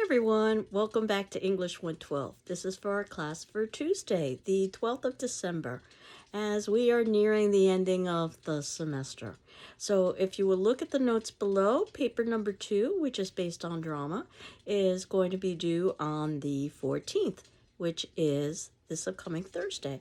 everyone, welcome back to English 112. This is for our class for Tuesday, the 12th of December, as we are nearing the ending of the semester. So if you will look at the notes below, paper number 2, which is based on drama, is going to be due on the 14th, which is this upcoming Thursday.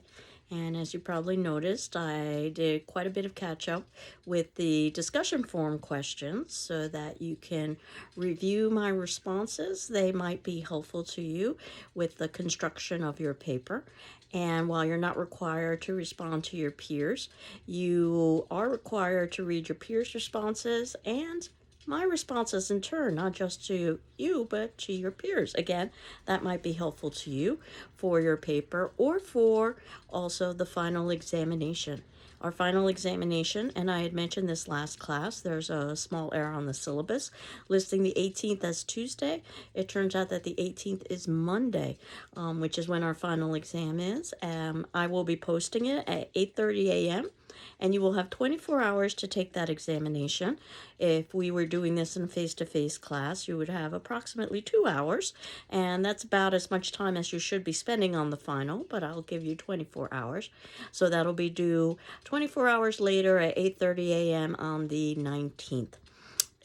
And as you probably noticed, I did quite a bit of catch up with the discussion forum questions so that you can review my responses. They might be helpful to you with the construction of your paper. And while you're not required to respond to your peers, you are required to read your peers' responses and my responses in turn, not just to you, but to your peers. Again, that might be helpful to you for your paper or for also the final examination. Our final examination, and I had mentioned this last class, there's a small error on the syllabus listing the 18th as Tuesday. It turns out that the 18th is Monday, which is when our final exam is. I will be posting it at 8:30 a.m. and you will have 24 hours to take that examination. If we were doing this in a face-to-face class, you would have approximately 2 hours, and that's about as much time as you should be spending on the final, but I'll give you 24 hours. So that'll be due 24 hours later at 8:30 a.m. on the 19th.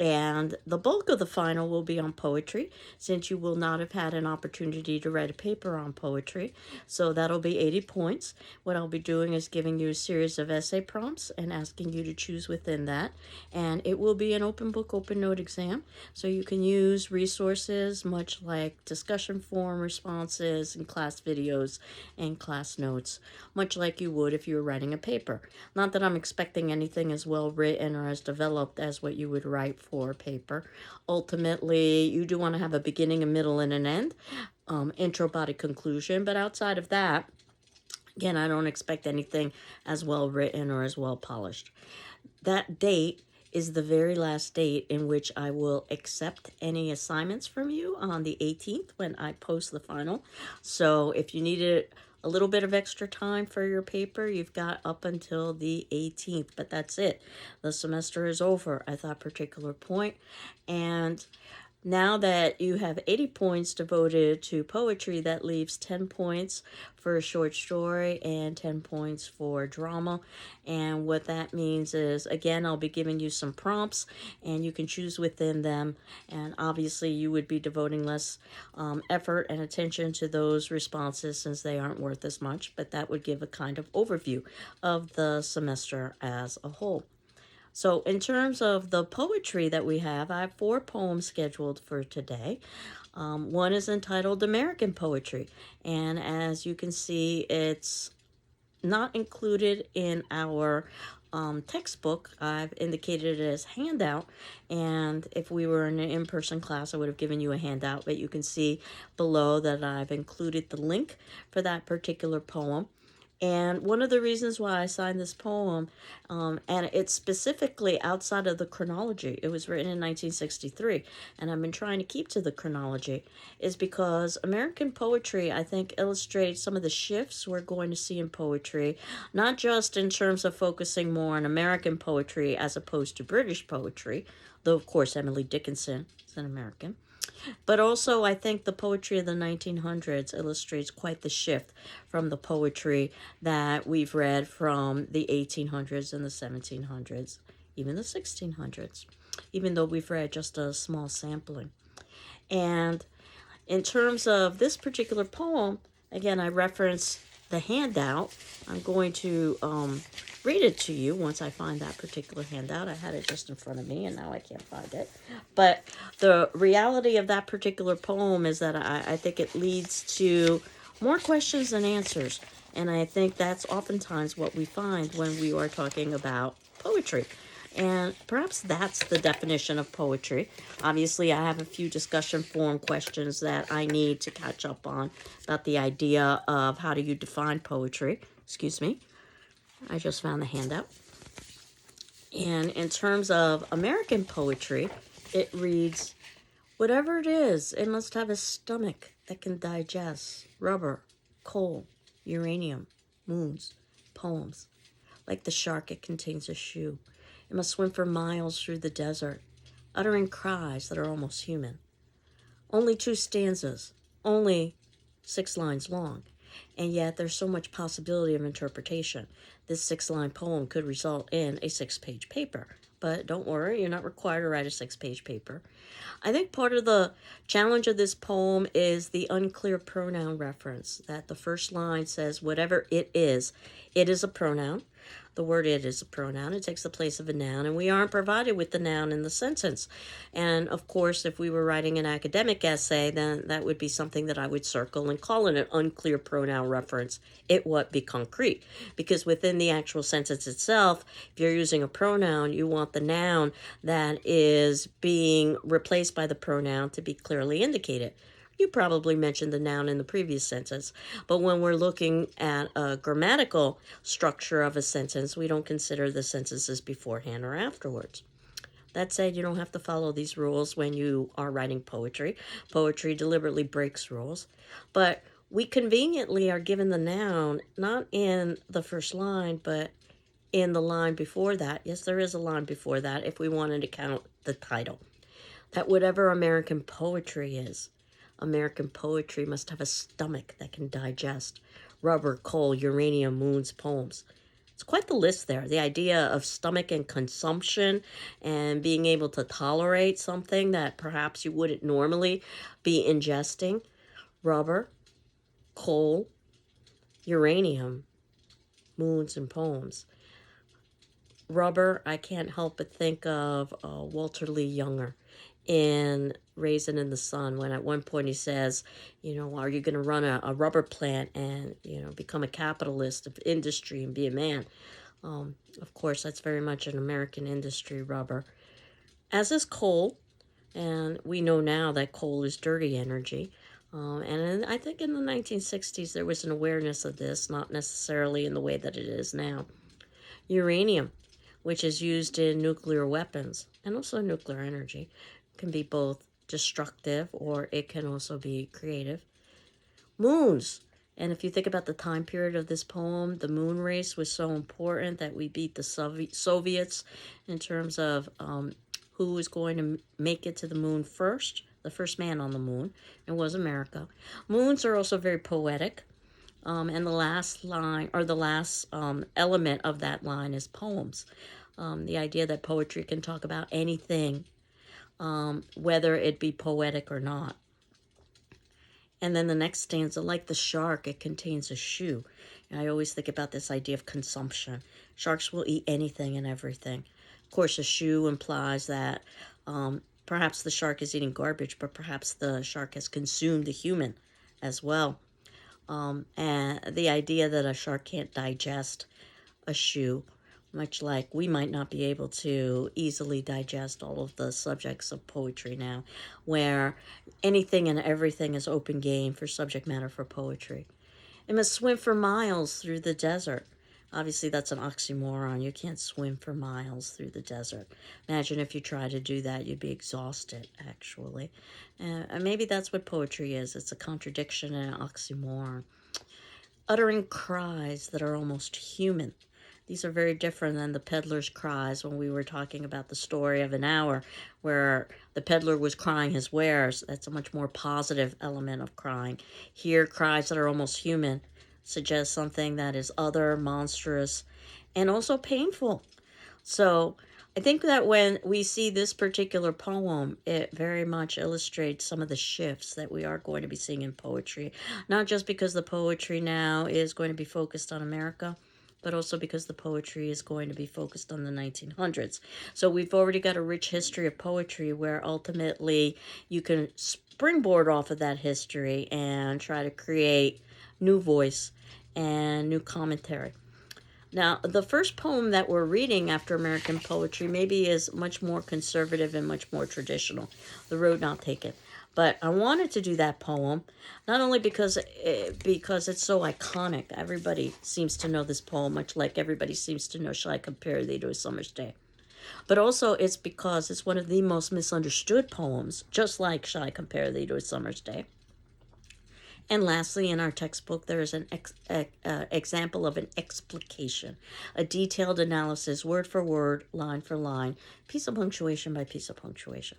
And the bulk of the final will be on poetry, since you will not have had an opportunity to write a paper on poetry. So that'll be 80 points. What I'll be doing is giving you a series of essay prompts and asking you to choose within that. And it will be an open book, open note exam. So you can use resources much like discussion forum responses and class videos and class notes, much like you would if you were writing a paper. Not that I'm expecting anything as well written or as developed as what you would write for paper. Ultimately, you do want to have a beginning, a middle, and an end, intro, body, conclusion. But outside of that, again, I don't expect anything as well written or as well polished. That date is the very last date in which I will accept any assignments from you on the 18th when I post the final. So if you needed a little bit of extra time for your paper, you've got up until the 18th, but that's it. The semester is over at that particular point. And now that you have 80 points devoted to poetry, that leaves 10 points for a short story and 10 points for drama. And what that means is, again, I'll be giving you some prompts and you can choose within them. And obviously you would be devoting less effort and attention to those responses since they aren't worth as much, but that would give a kind of overview of the semester as a whole. So in terms of the poetry that we have, I have 4 poems scheduled for today. One is entitled American Poetry, and as you can see, it's not included in our textbook. I've indicated it as handout, and if we were in an in-person class, I would have given you a handout, but you can see below that I've included the link for that particular poem. And one of the reasons why I signed this poem, and it's specifically outside of the chronology, it was written in 1963, and I've been trying to keep to the chronology, is because American poetry, I think, illustrates some of the shifts we're going to see in poetry, not just in terms of focusing more on American poetry as opposed to British poetry, though, of course, Emily Dickinson is an American. But also, I think the poetry of the 1900s illustrates quite the shift from the poetry that we've read from the 1800s and the 1700s, even the 1600s, even though we've read just a small sampling. And in terms of this particular poem, again, I reference the handout. I'm going to read it to you once I find that particular handout. I had it just in front of me and now I can't find it. But the reality of that particular poem is that I think it leads to more questions than answers. And I think that's oftentimes what we find when we are talking about poetry. And perhaps that's the definition of poetry. Obviously, I have a few discussion forum questions that I need to catch up on about the idea of how do you define poetry. Excuse me. I just found the handout. And in terms of American poetry, it reads, whatever it is, it must have a stomach that can digest rubber, coal, uranium, moons, poems. Like the shark, it contains a shoe. It must swim for miles through the desert, uttering cries that are almost human. Only 2 stanzas, only 6 lines long, and yet there's so much possibility of interpretation. This 6-line poem could result in a 6-page paper. But don't worry, you're not required to write a 6-page paper. I think part of the challenge of this poem is the unclear pronoun reference, that the first line says whatever it is a pronoun. The word it is a pronoun. It takes the place of a noun, and we aren't provided with the noun in the sentence. And of course, if we were writing an academic essay, then that would be something that I would circle and call it an unclear pronoun reference. It what be concrete. Because within the actual sentence itself, if you're using a pronoun, you want the noun that is being replaced by the pronoun to be clearly indicated. You probably mentioned the noun in the previous sentence, but when we're looking at a grammatical structure of a sentence, we don't consider the sentences beforehand or afterwards. That said, you don't have to follow these rules when you are writing poetry. Poetry deliberately breaks rules, but we conveniently are given the noun not in the first line, but in the line before that. Yes, there is a line before that if we wanted to count the title. That whatever American poetry is, American poetry must have a stomach that can digest rubber, coal, uranium, moons, poems. It's quite the list there. The idea of stomach and consumption and being able to tolerate something that perhaps you wouldn't normally be ingesting. Rubber, coal, uranium, moons, and poems. Rubber, I can't help but think of Walter Lee Younger in Raisin in the Sun, when at one point he says, are you going to run a rubber plant and, become a capitalist of industry and be a man? Of course, that's very much an American industry, rubber. As is coal, and we know now that coal is dirty energy. And I think in the 1960s there was an awareness of this, not necessarily in the way that it is now. Uranium, which is used in nuclear weapons and also nuclear energy, can be both destructive or it can also be creative. Moons. And if you think about the time period of this poem, the moon race was so important that we beat the Soviets in terms of who was going to make it to the moon first. The first man on the moon, and was America. Moons are also very poetic. And the last line, or the last element of that line, is poems. The idea that poetry can talk about anything, whether it be poetic or not. And then the next stanza, like the shark, it contains a shoe. And I always think about this idea of consumption. Sharks will eat anything and everything. Of course, a shoe implies that perhaps the shark is eating garbage, but perhaps the shark has consumed the human as well. And the idea that a shark can't digest a shoe, much like we might not be able to easily digest all of the subjects of poetry now, where anything and everything is open game for subject matter for poetry. It must swim for miles through the desert. Obviously, that's an oxymoron. You can't swim for miles through the desert. Imagine if you tried to do that, you'd be exhausted, actually. And maybe that's what poetry is. It's a contradiction and an oxymoron. Uttering cries that are almost human. These are very different than the peddler's cries when we were talking about the story of An Hour, where the peddler was crying his wares. That's a much more positive element of crying. Here, cries that are almost human suggest something that is other, monstrous, and also painful. So I think that when we see this particular poem, it very much illustrates some of the shifts that we are going to be seeing in poetry. Not just because the poetry now is going to be focused on America, but also because the poetry is going to be focused on the 1900s. So we've already got a rich history of poetry where ultimately you can springboard off of that history and try to create new voice and new commentary. Now, the first poem that we're reading after American poetry maybe is much more conservative and much more traditional, The Road Not Taken. But I wanted to do that poem, not only because it's so iconic. Everybody seems to know this poem, much like everybody seems to know Shall I Compare Thee to a Summer's Day. But also it's because it's one of the most misunderstood poems, just like Shall I Compare Thee to a Summer's Day. And lastly, in our textbook, there is an example of an explication, a detailed analysis, word for word, line for line, piece of punctuation by piece of punctuation.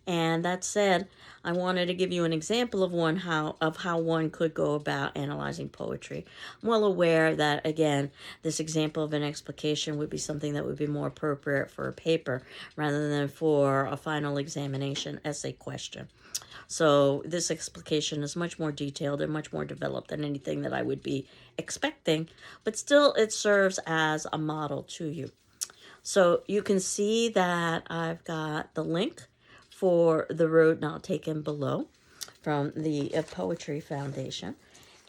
And that said, I wanted to give you an example of how one could go about analyzing poetry. I'm well aware that, again, this example of an explication would be something that would be more appropriate for a paper rather than for a final examination essay question. So this explication is much more detailed and much more developed than anything that I would be expecting, but still it serves as a model to you. So you can see that I've got the link for The Road Not Taken below from the Poetry Foundation.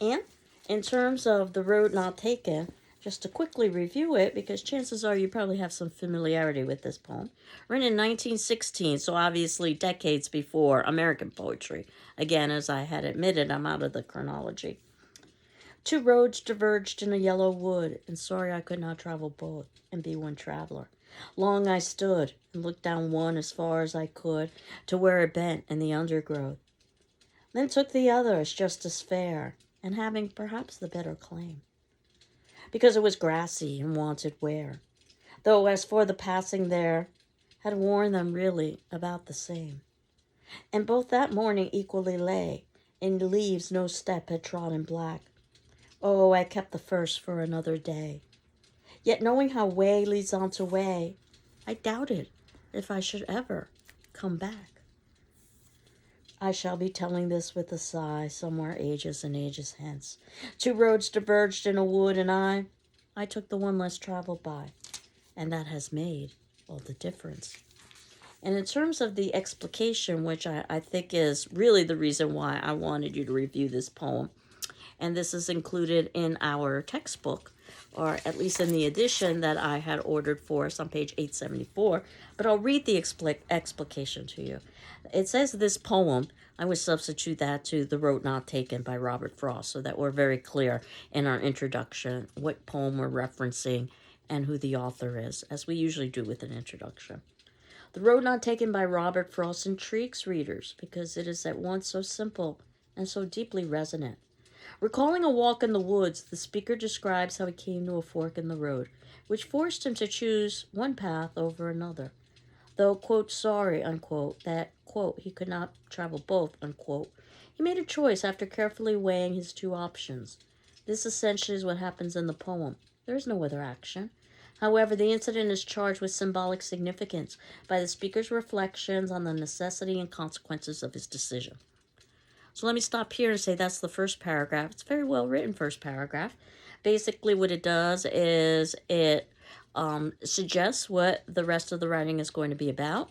And in terms of The Road Not Taken, just to quickly review it, because chances are you probably have some familiarity with this poem. Written in 1916, so obviously decades before American poetry. Again, as I had admitted, I'm out of the chronology. Two roads diverged in a yellow wood, and sorry I could not travel both and be one traveler. Long I stood and looked down one as far as I could to where it bent in the undergrowth. Then took the other as just as fair, and having perhaps the better claim, because it was grassy and wanted wear, though as for the passing there, had worn them really about the same. And both that morning equally lay, in leaves no step had trodden black. Oh, I kept the first for another day. Yet knowing how way leads on to way, I doubted if I should ever come back. I shall be telling this with a sigh somewhere ages and ages hence. Two roads diverged in a wood, and I took the one less traveled by, and that has made all the difference. And in terms of the explication, which I think is really the reason why I wanted you to review this poem, and this is included in our textbook, or at least in the edition that I had ordered for us on page 874, but I'll read the explication to you. It says this poem, I would substitute that to The Road Not Taken by Robert Frost, so that we're very clear in our introduction what poem we're referencing and who the author is, as we usually do with an introduction. The Road Not Taken by Robert Frost intrigues readers because it is at once so simple and so deeply resonant. Recalling a walk in the woods, the speaker describes how he came to a fork in the road, which forced him to choose one path over another. Though, quote, sorry, unquote, that, quote, he could not travel both, unquote, he made a choice after carefully weighing his two options. This essentially is what happens in the poem. There is no other action. However, the incident is charged with symbolic significance by the speaker's reflections on the necessity and consequences of his decision. So let me stop here and say that's the first paragraph. It's a very well written first paragraph. Basically what it does is it suggests what the rest of the writing is going to be about.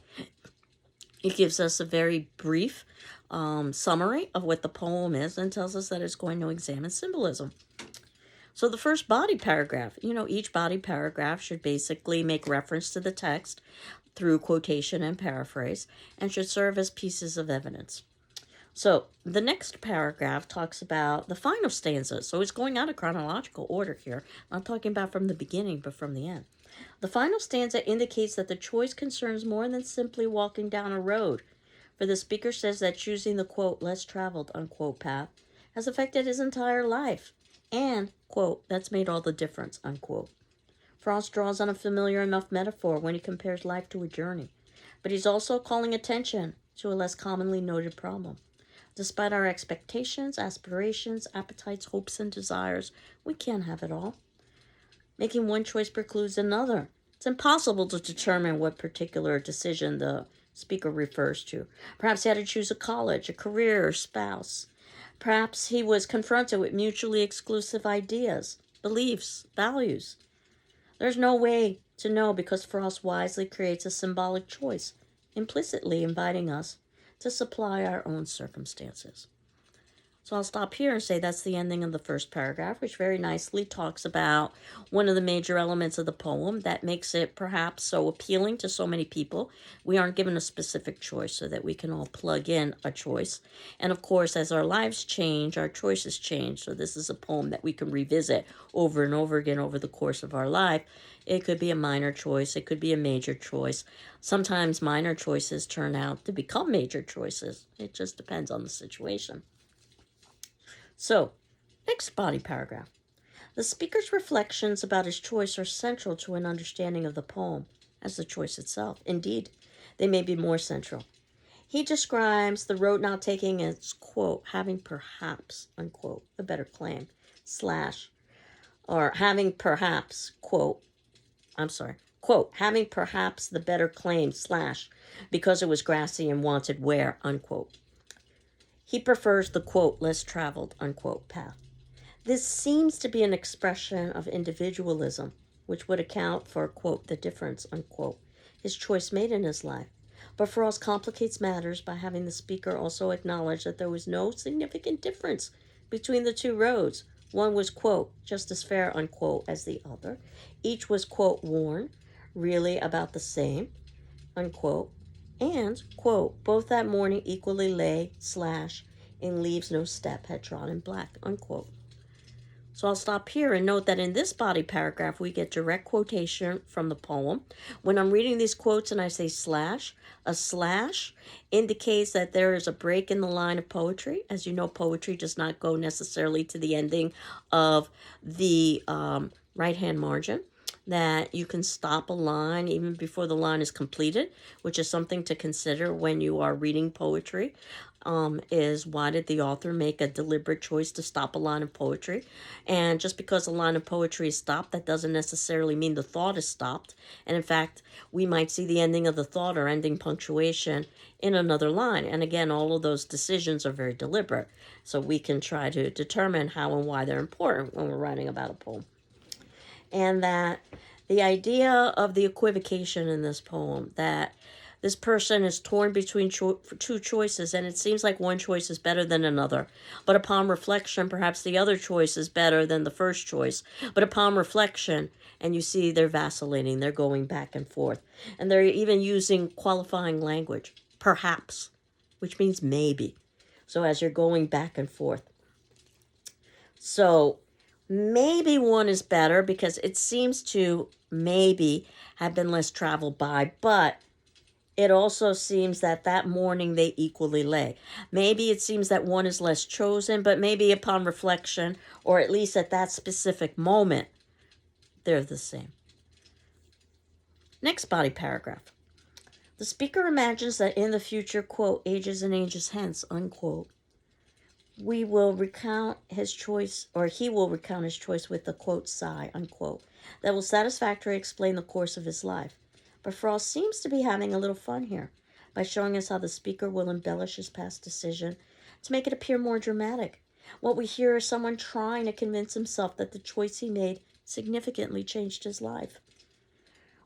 It gives us a very brief summary of what the poem is and tells us that it's going to examine symbolism. So the first body paragraph, each body paragraph should basically make reference to the text through quotation and paraphrase and should serve as pieces of evidence. So the next paragraph talks about the final stanza. So it's going out of chronological order here. I'm not talking about from the beginning, but from the end. The final stanza indicates that the choice concerns more than simply walking down a road. For the speaker says that choosing the, quote, less traveled, unquote, path has affected his entire life. And, quote, that's made all the difference, unquote. Frost draws on a familiar enough metaphor when he compares life to a journey. But he's also calling attention to a less commonly noted problem. Despite our expectations, aspirations, appetites, hopes, and desires, we can't have it all. Making one choice precludes another. It's impossible to determine what particular decision the speaker refers to. Perhaps he had to choose a college, a career, or spouse. Perhaps he was confronted with mutually exclusive ideas, beliefs, values. There's no way to know because Frost wisely creates a symbolic choice, implicitly inviting us to supply our own circumstances. So I'll stop here and say that's the ending of the first paragraph, which very nicely talks about one of the major elements of the poem that makes it perhaps so appealing to so many people. We aren't given a specific choice so that we can all plug in a choice. And of course, as our lives change, our choices change. So this is a poem that we can revisit over and over again over the course of our life. It could be a minor choice. It could be a major choice. Sometimes minor choices turn out to become major choices. It just depends on the situation. So, next body paragraph. The speaker's reflections about his choice are central to an understanding of the poem as the choice itself. Indeed, they may be more central. He describes the road not taking as, quote, having perhaps, unquote, a better claim, slash, or having perhaps, quote, having perhaps the better claim, slash, because it was grassy and wanted wear, unquote. He prefers the, quote, less traveled, unquote, path. This seems to be an expression of individualism, which would account for, quote, the difference, unquote, his choice made in his life. But Frost complicates matters by having the speaker also acknowledge that there was no significant difference between the two roads. One was, quote, just as fair, unquote, as the other. Each was, quote, worn, really about the same, unquote. And, quote, both that morning equally lay, slash, in leaves no step had trodden black, unquote. So I'll stop here and note that in this body paragraph, we get direct quotation from the poem. When I'm reading these quotes and I say slash, a slash indicates that there is a break in the line of poetry. As you know, poetry does not go necessarily to the ending of the right-hand margin, that you can stop a line even before the line is completed, which is something to consider when you are reading poetry. Is why did the author make a deliberate choice to stop a line of poetry? And just because a line of poetry is stopped, that doesn't necessarily mean the thought is stopped. And in fact, we might see the ending of the thought or ending punctuation in another line. And again, all of those decisions are very deliberate. So we can try to determine how and why they're important when we're writing about a poem. And that the idea of the equivocation in this poem, that this person is torn between two choices, and it seems like one choice is better than another. But upon reflection, perhaps the other choice is better than the first choice. But upon reflection, and you see they're vacillating, they're going back and forth. And they're even using qualifying language, perhaps, which means maybe. So as you're going back and forth. So maybe one is better because it seems to maybe have been less traveled by, but it also seems that that morning they equally lay. Maybe it seems that one is less chosen, but maybe upon reflection, or at least at that specific moment, they're the same. Next body paragraph. The speaker imagines that in the future, quote, ages and ages hence, unquote, we will recount his choice, or he will recount his choice with the, quote, sigh, unquote, that will satisfactorily explain the course of his life. But Frost seems to be having a little fun here by showing us how the speaker will embellish his past decision to make it appear more dramatic. What we hear is someone trying to convince himself that the choice he made significantly changed his life.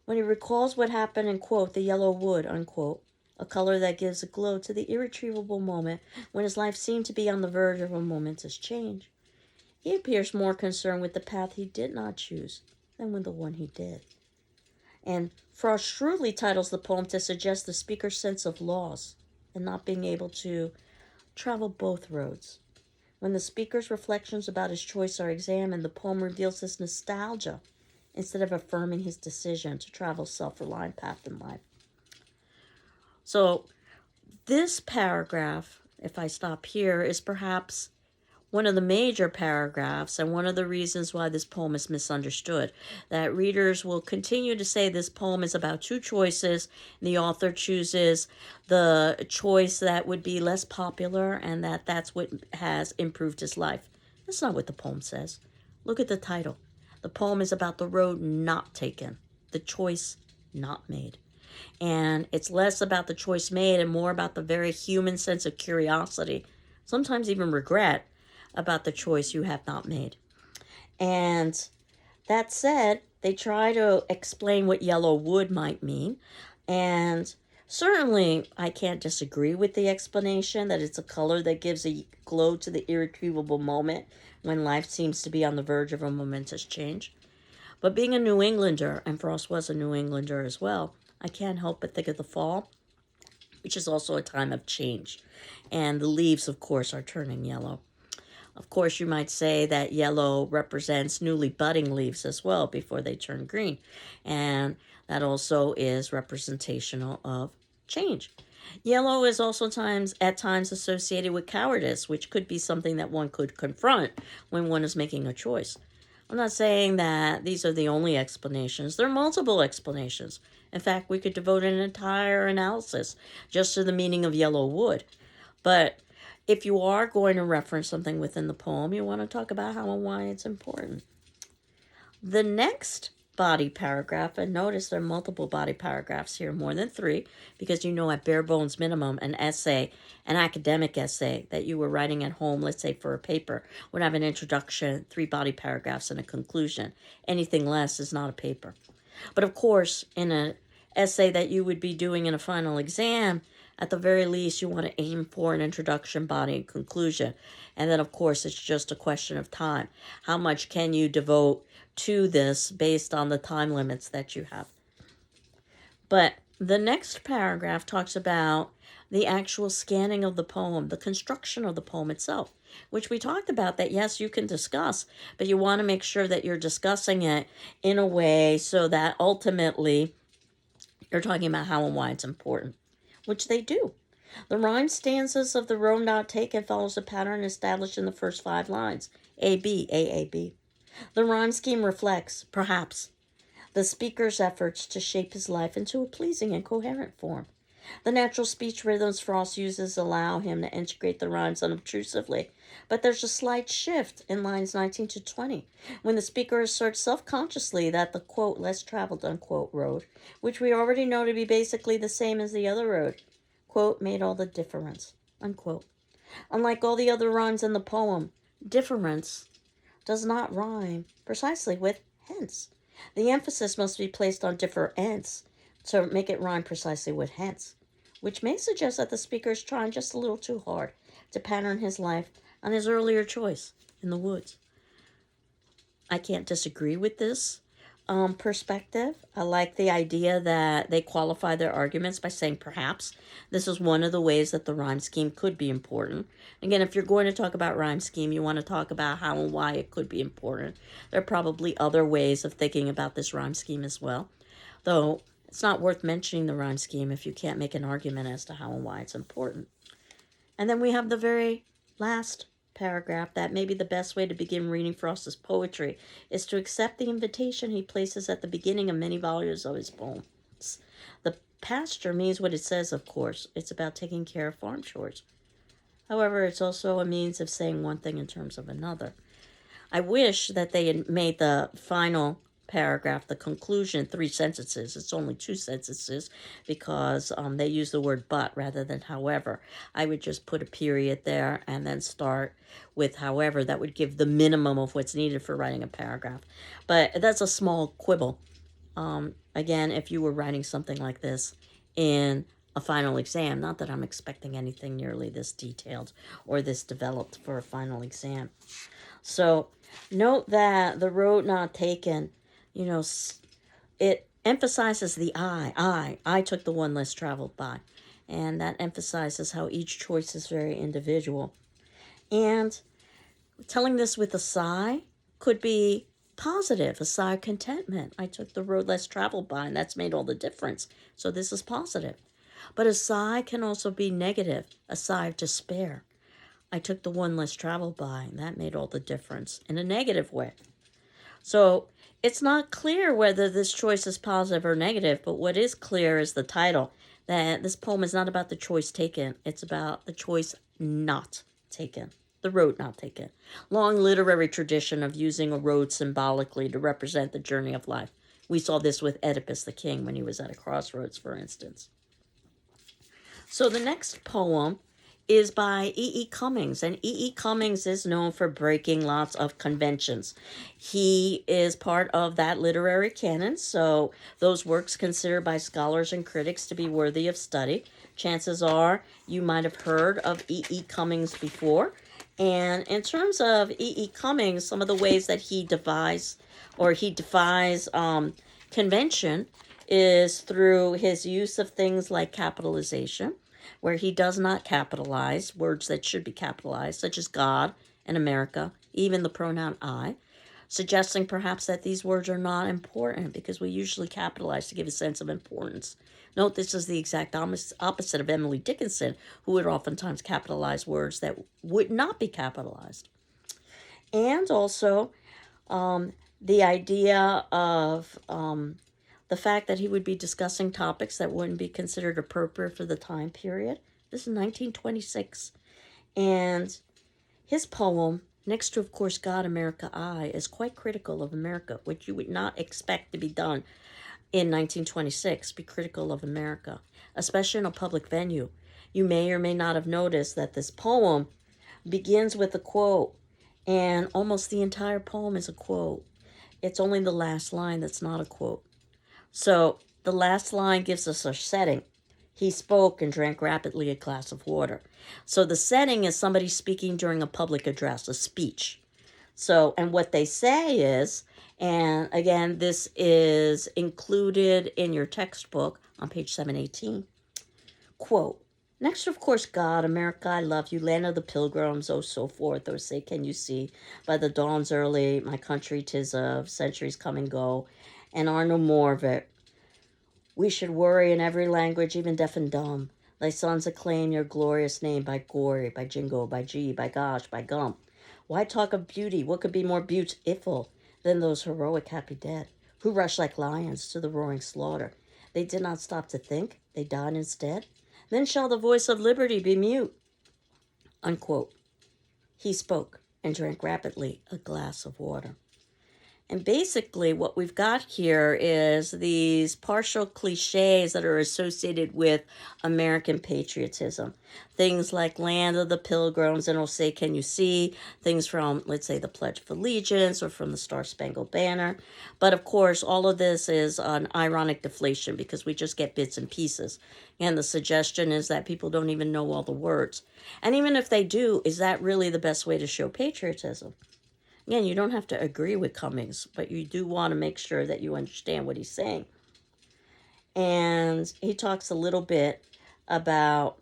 When he recalls what happened in, quote, the yellow wood, unquote, a color that gives a glow to the irretrievable moment when his life seemed to be on the verge of a momentous change, he appears more concerned with the path he did not choose than with the one he did. And Frost shrewdly titles the poem to suggest the speaker's sense of loss and not being able to travel both roads. When the speaker's reflections about his choice are examined, the poem reveals his nostalgia instead of affirming his decision to travel a self-reliant path in life. So this paragraph, if I stop here, is perhaps one of the major paragraphs and one of the reasons why this poem is misunderstood. That readers will continue to say this poem is about two choices, and the author chooses the choice that would be less popular and that's what has improved his life. That's not what the poem says. Look at the title. The poem is about the road not taken, the choice not made. And it's less about the choice made and more about the very human sense of curiosity, sometimes even regret, about the choice you have not made. And that said, they try to explain what yellow wood might mean. And certainly I can't disagree with the explanation that it's a color that gives a glow to the irretrievable moment when life seems to be on the verge of a momentous change. But being a New Englander, and Frost was a New Englander as well, I can't help but think of the fall, which is also a time of change. And the leaves, of course, are turning yellow. Of course, you might say that yellow represents newly budding leaves as well before they turn green. And that also is representational of change. Yellow is also at times associated with cowardice, which could be something that one could confront when one is making a choice. I'm not saying that these are the only explanations. There are multiple explanations. In fact, we could devote an entire analysis just to the meaning of yellow wood. But if you are going to reference something within the poem, you want to talk about how and why it's important. The next body paragraph, and notice there are multiple body paragraphs here, more than 3, because you know at bare bones minimum, an essay, an academic essay that you were writing at home, let's say for a paper, would have an introduction, 3 body paragraphs, and a conclusion. Anything less is not a paper. But of course, in an essay that you would be doing in a final exam, at the very least, you want to aim for an introduction, body, and conclusion. And then, of course, it's just a question of time. How much can you devote to this based on the time limits that you have? But the next paragraph talks about the actual scanning of the poem, the construction of the poem itself, which we talked about that, yes, you can discuss, but you want to make sure that you're discussing it in a way so that ultimately you're talking about how and why it's important, which they do. The rhyme stanzas of the Road Not Taken follows a pattern established in the first 5 lines, A, B, A, A, B. The rhyme scheme reflects, perhaps, the speaker's efforts to shape his life into a pleasing and coherent form. The natural speech rhythms Frost uses allow him to integrate the rhymes unobtrusively, but there's a slight shift in lines 19 to 20, when the speaker asserts self-consciously that the, quote, less traveled, unquote, road, which we already know to be basically the same as the other road, quote, made all the difference, unquote. Unlike all the other rhymes in the poem, difference does not rhyme precisely with hence. The emphasis must be placed on difference to make it rhyme precisely with hence, which may suggest that the speaker is trying just a little too hard to pattern his life on his earlier choice in the woods. I can't disagree with this perspective. I like the idea that they qualify their arguments by saying perhaps this is one of the ways that the rhyme scheme could be important. Again, if you're going to talk about rhyme scheme, you want to talk about how and why it could be important. There are probably other ways of thinking about this rhyme scheme as well, though it's not worth mentioning the rhyme scheme if you can't make an argument as to how and why it's important. And then we have the very last paragraph that maybe the best way to begin reading Frost's poetry is to accept the invitation he places at the beginning of many volumes of his poems. The pasture means what it says, of course. It's about taking care of farm chores. However, it's also a means of saying one thing in terms of another. I wish that they had made the final paragraph, the conclusion, 3 sentences. It's only 2 sentences because they use the word but rather than however. I would just put a period there and then start with however. That would give the minimum of what's needed for writing a paragraph. But that's a small quibble. Again, if you were writing something like this in a final exam, not that I'm expecting anything nearly this detailed or this developed for a final exam. So note that the Road Not Taken, it emphasizes the I took the one less traveled by. And that emphasizes how each choice is very individual. And telling this with a sigh could be positive, a sigh of contentment. I took the road less traveled by, and that's made all the difference. So this is positive. But a sigh can also be negative, a sigh of despair. I took the one less traveled by, and that made all the difference in a negative way. So it's not clear whether this choice is positive or negative, but what is clear is the title, that this poem is not about the choice taken. It's about the choice not taken, the road not taken. Long literary tradition of using a road symbolically to represent the journey of life. We saw this with Oedipus the King when he was at a crossroads, for instance. So the next poem is by E.E. Cummings, and E.E. Cummings is known for breaking lots of conventions. He is part of that literary canon, so those works considered by scholars and critics to be worthy of study. Chances are you might have heard of E.E. Cummings before. And in terms of E.E. Cummings, some of the ways that he defies convention is through his use of things like capitalization, where he does not capitalize words that should be capitalized, such as God and America, even the pronoun I, suggesting perhaps that these words are not important because we usually capitalize to give a sense of importance. Note this is the exact opposite of Emily Dickinson, who would oftentimes capitalize words that would not be capitalized. And also, The idea of the fact that he would be discussing topics that wouldn't be considered appropriate for the time period. This is 1926. And his poem, next to, of course, God, America, I, is quite critical of America, which you would not expect to be done in 1926, be critical of America, especially in a public venue. You may or may not have noticed that this poem begins with a quote, and almost the entire poem is a quote. It's only the last line that's not a quote. So the last line gives us a setting. He spoke and drank rapidly a glass of water. So the setting is somebody speaking during a public address, a speech. So, and what they say is, and again, this is included in your textbook on page 718, quote, next, of course, God, America, I love you, land of the pilgrims, oh, so forth, oh, say, can you see, by the dawn's early, my country, 'tis of, centuries come and go, and are no more of it. We should worry in every language, even deaf and dumb. Thy sons acclaim your glorious name by gory, by jingo, by gee, by gosh, by gum. Why talk of beauty? What could be more beautiful than those heroic happy dead, who rushed like lions to the roaring slaughter? They did not stop to think, they died instead. Then shall the voice of liberty be mute. Unquote. He spoke and drank rapidly a glass of water. And basically what we've got here is these partial cliches that are associated with American patriotism. Things like Land of the Pilgrims and Oh Say Can You See, things from, let's say, the Pledge of Allegiance or from the Star-Spangled Banner. But of course, all of this is an ironic deflation because we just get bits and pieces. And the suggestion is that people don't even know all the words. And even if they do, is that really the best way to show patriotism? Again, you don't have to agree with Cummings, but you do want to make sure that you understand what he's saying. And he talks a little bit about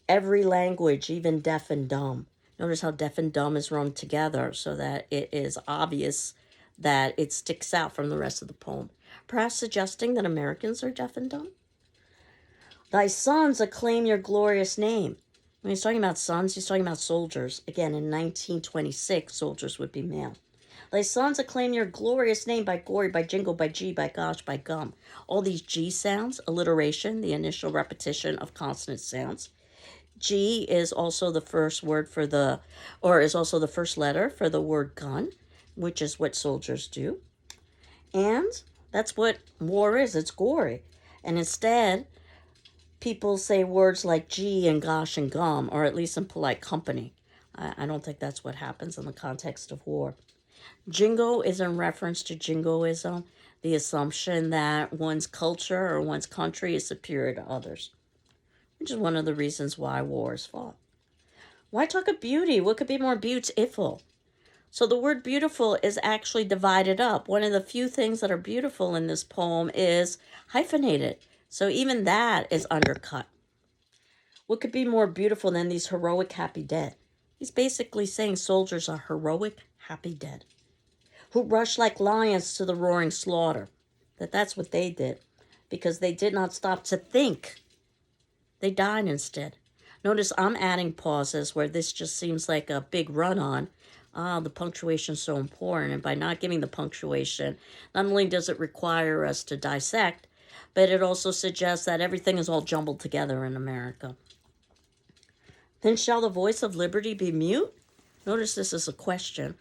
every language, even deaf and dumb. Notice how deaf and dumb is run together so that it is obvious that it sticks out from the rest of the poem. Perhaps suggesting that Americans are deaf and dumb? Thy sons acclaim your glorious name. When he's talking about sons, he's talking about soldiers. Again, in 1926, soldiers would be male. Thy sons acclaim your glorious name by gory, by jingle, by gee, by gosh, by gum. All these G sounds, alliteration, the initial repetition of consonant sounds. G is also the first word for the, or is also the first letter for the word gun, which is what soldiers do. And that's what war is, it's gory. And instead, people say words like gee and gosh and gum, or at least in polite company. I don't think that's what happens in the context of war. Jingo is in reference to jingoism, the assumption that one's culture or one's country is superior to others, which is one of the reasons why war is fought. Why talk of beauty? What could be more beautiful? So the word beautiful is actually divided up. One of the few things that are beautiful in this poem is hyphenated. So even that is undercut. What could be more beautiful than these heroic happy dead? He's basically saying soldiers are heroic happy dead, who rush like lions to the roaring slaughter. That's what they did, because they did not stop to think. They died instead. Notice I'm adding pauses where this just seems like a big run-on. The punctuation is so important, and by not giving the punctuation, not only does it require us to dissect, but it also suggests that everything is all jumbled together in America. Then shall the voice of liberty be mute? Notice this is a question.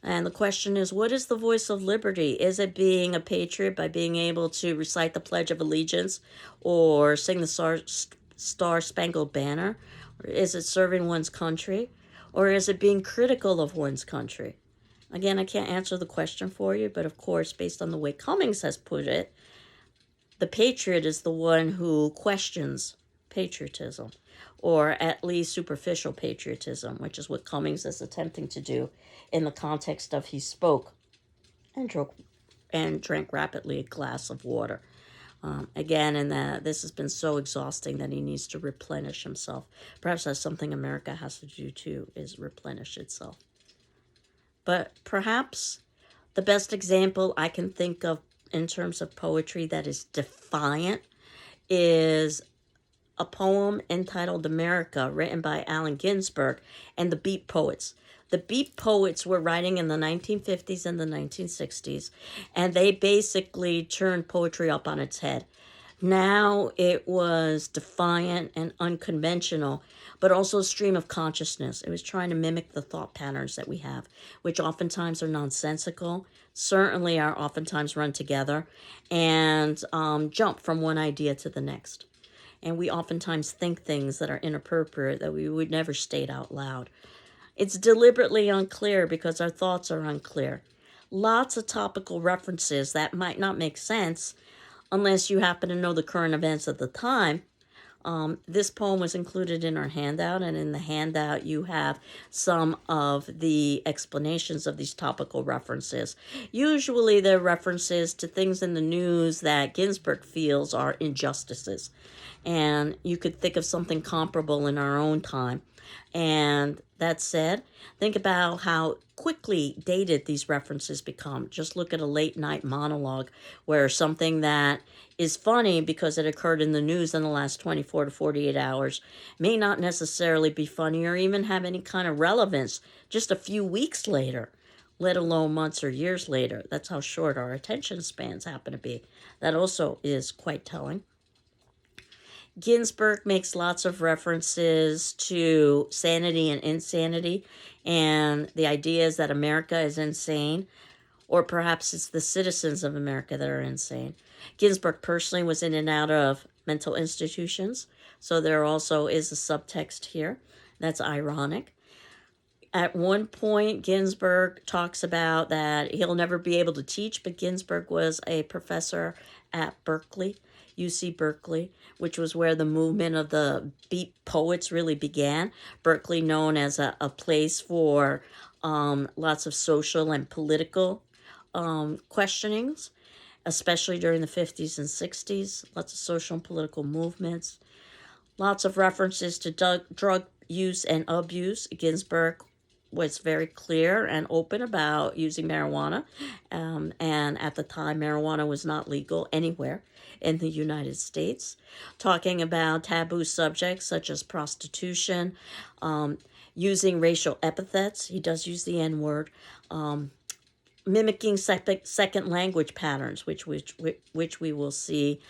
And the question is, what is the voice of liberty? Is it being a patriot by being able to recite the Pledge of Allegiance or sing the Star-Spangled Banner? Or is it serving one's country? Or is it being critical of one's country? Again, I can't answer the question for you, but of course, based on the way Cummings has put it, the patriot is the one who questions patriotism, or at least superficial patriotism, which is what Cummings is attempting to do in the context of he spoke and drank rapidly a glass of water. Again, and that this has been so exhausting that he needs to replenish himself. Perhaps that's something America has to do too, is replenish itself. But perhaps the best example I can think of in terms of poetry that is defiant is a poem entitled America, written by Allen Ginsberg and the Beat Poets. The Beat Poets were writing in the 1950s and the 1960s, and they basically turned poetry up on its head. Now it was defiant and unconventional, but also a stream of consciousness. It was trying to mimic the thought patterns that we have, which oftentimes are nonsensical, certainly are oftentimes run together, and jump from one idea to the next. And we oftentimes think things that are inappropriate that we would never state out loud. It's deliberately unclear because our thoughts are unclear. Lots of topical references that might not make sense unless you happen to know the current events at the time. This poem was included in our handout, and in the handout you have some of the explanations of these topical references. Usually they're references to things in the news that Ginsberg feels are injustices. And you could think of something comparable in our own time. And that said, think about how quickly dated these references become. Just look at a late night monologue where something that is funny because it occurred in the news in the last 24 to 48 hours may not necessarily be funny or even have any kind of relevance just a few weeks later, let alone months or years later. That's how short our attention spans happen to be. That also is quite telling. Ginsberg makes lots of references to sanity and insanity, and the idea is that America is insane, or perhaps it's the citizens of America that are insane. Ginsberg personally was in and out of mental institutions, so there also is a subtext here that's ironic. At one point, Ginsberg talks about that he'll never be able to teach, but Ginsberg was a professor at Berkeley, UC Berkeley, which was where the movement of the Beat Poets really began. Berkeley known as a place for lots of social and political questionings, especially during the 50s and 60s. Lots of social and political movements. Lots of references to drug use and abuse. Ginsberg was very clear and open about using marijuana. And at the time, marijuana was not legal anywhere in the United States. Talking about taboo subjects such as prostitution, using racial epithets. He does use the N-word. Mimicking second language patterns, which we will see.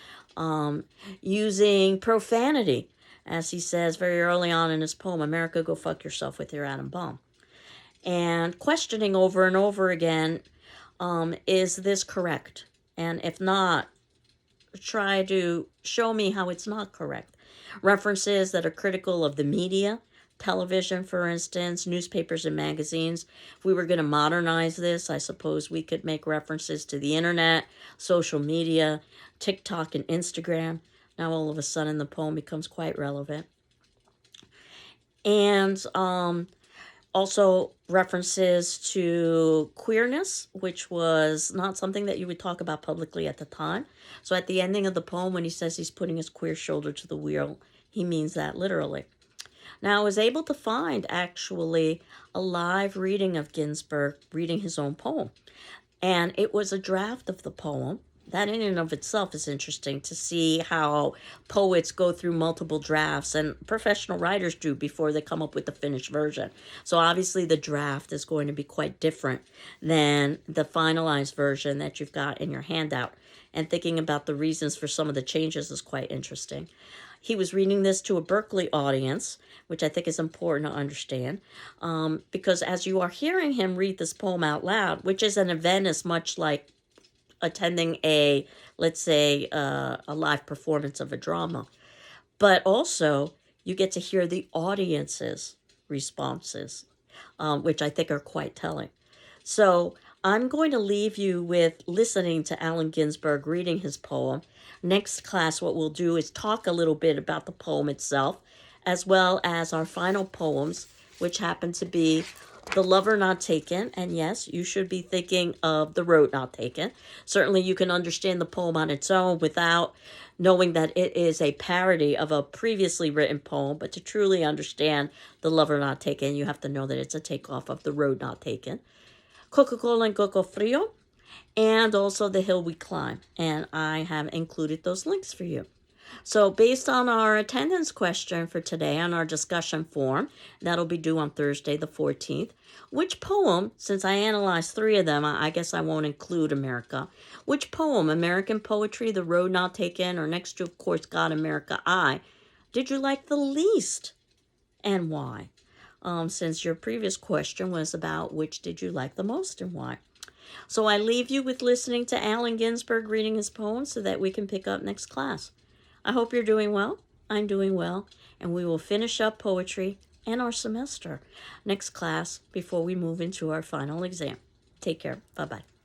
Using profanity, as he says very early on in his poem, America, go fuck yourself with your atom bomb. And questioning over and over again, is this correct? And if not, try to show me how it's not correct. References that are critical of the media, television, for instance, newspapers and magazines. If we were going to modernize this, I suppose we could make references to the internet, social media, TikTok and Instagram. Now all of a sudden the poem becomes quite relevant. And also references to queerness, which was not something that you would talk about publicly at the time. So at the ending of the poem, when he says he's putting his queer shoulder to the wheel, he means that literally. Now, I was able to find actually a live reading of Ginsberg reading his own poem. And it was a draft of the poem. That in and of itself is interesting to see how poets go through multiple drafts, and professional writers do before they come up with the finished version. So obviously the draft is going to be quite different than the finalized version that you've got in your handout. And thinking about the reasons for some of the changes is quite interesting. He was reading this to a Berkeley audience, which I think is important to understand, because as you are hearing him read this poem out loud, which is an event as much like attending let's say, a live performance of a drama, but also you get to hear the audience's responses, which I think are quite telling. So I'm going to leave you with listening to Allen Ginsberg reading his poem. Next class, what we'll do is talk a little bit about the poem itself, as well as our final poems, which happen to be The Lover Not Taken. And yes, you should be thinking of The Road Not Taken. Certainly you can understand the poem on its own without knowing that it is a parody of a previously written poem. But to truly understand The Lover Not Taken, you have to know that it's a takeoff of The Road Not Taken. Coca-Cola and Coco Frio, and also The Hill We Climb. And I have included those links for you. So based on our attendance question for today on our discussion form, that'll be due on Thursday the 14th, which poem, since I analyzed 3 of them, I guess I won't include America, which poem, American Poetry, The Road Not Taken, or next to, of course, God, America, I, did you like the least and why? Since your previous question was about which did you like the most and why. So I leave you with listening to Allen Ginsberg reading his poem so that we can pick up next class. I hope you're doing well. I'm doing well. And we will finish up poetry and our semester next class before we move into our final exam. Take care. Bye-bye.